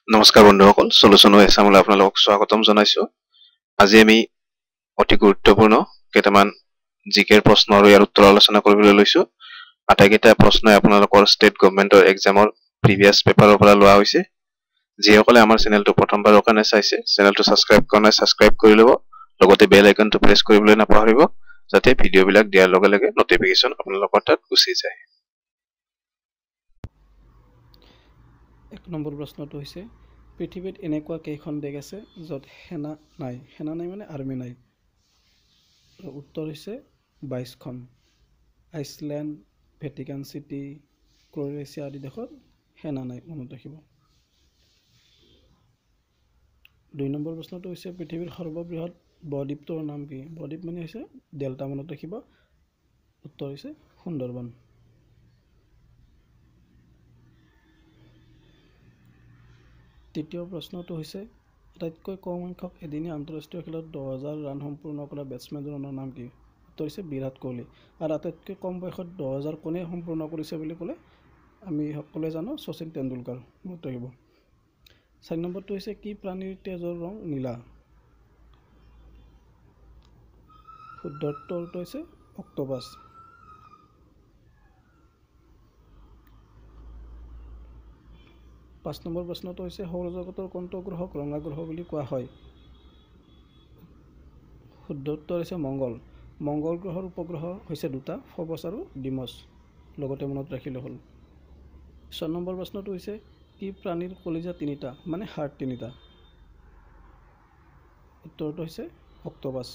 নমস্কাৰ বন্ধুসকল, সলিউশন এছামলৈ আপোনালোকক স্বাগতম জনাইছো। আজি আমি অতি গুৰুত্বপূৰ্ণ কেইটামান জিকেৰ প্ৰশ্ন আৰু ইয়াৰ উত্তৰ আলোচনা কৰিবলৈ লৈছো। আটাইকেইটা প্ৰশ্নই আপোনালোকৰ ষ্টেট গভৰ্ণমেণ্টৰ এক্সামৰ প্ৰিভিয়াছ পেপাৰৰ পৰা লোৱা হৈছে। যিসকলে আমাৰ চেনেলটো প্ৰথমবাৰৰ কাৰণে চাইছে, চেনেলটো ছাবস্ক্ৰাইব কৰা নাই ছাবস্ক্ৰাইব কৰি ল'ব। লগতে বেল আইকনটো প্ৰেছ কৰিবলৈ নাপাহৰিব, যাতে ভিডিঅ'বিলাক দিয়াৰ লগে লগে নটিফিকেশ্যন আপোনালোকৰ তাত গুচি যায়। এক নম্বৰ প্ৰশ্নটো হৈছে পৃথিৱীত এনেকুৱা কেইখন দেশ আছে য'ত সেনা নাই মানে আৰ্মি নাই। উত্তৰ হৈছে 22খন। আইচলেণ্ড, ভেটিকান চিটি, ক্ৰ'ৱেছিয়া আদি দেশত সেনা নাই, মনত ৰাখিব। 2 নম্বৰ প্ৰশ্নটো হৈছে পৃথিৱীৰ সৰ্ববৃহৎ বদ্বীপটোৰ নাম কি? বদ্বীপ মানে হৈছে ডেল্টা, মনত ৰাখিব। উত্তৰ হৈছে সুন্দৰবন। তৃতীয় প্ৰশ্নটো হৈছে আটাইতকৈ কম সংখ্যক এদিনীয়া আন্তঃৰাষ্ট্ৰীয় খেলত 10,000 ৰান সম্পূৰ্ণ কৰা বেটছমেনজনৰ নাম কি? উত্তৰ হৈছে বিৰাট কোহলি। আৰু আটাইতকৈ কম বয়সত 10,000 কোনে সম্পূৰ্ণ কৰিছে বুলি ক'লে আমি সকলোৱে জানো শচীন তেণ্ডুলকাৰ, মনত ৰাখিব। 4 নম্বৰটো হৈছে কি প্ৰাণীৰ তেজৰ ৰং নীলা? শুদ্ধ উত্তৰটো হৈছে অক্টোপাছ। 5 নম্বৰ প্ৰশ্নটো হৈছে সৌৰজগতৰ কোনটো গ্ৰহক ৰঙা গ্ৰহ বুলি কোৱা হয়? শুদ্ধ উত্তৰ হৈছে মংগল। মংগল গ্ৰহৰ উপগ্ৰহ হৈছে 2টা, ফবছ আৰু ডিমছ, লগতে মনত ৰাখিলে হ'ল। 6 নম্বৰ প্ৰশ্নটো হৈছে কি প্ৰাণীৰ কলিজা 3টা মানে হাৰ্ট 3টা? উত্তৰটো হৈছে অক্টোপাছ।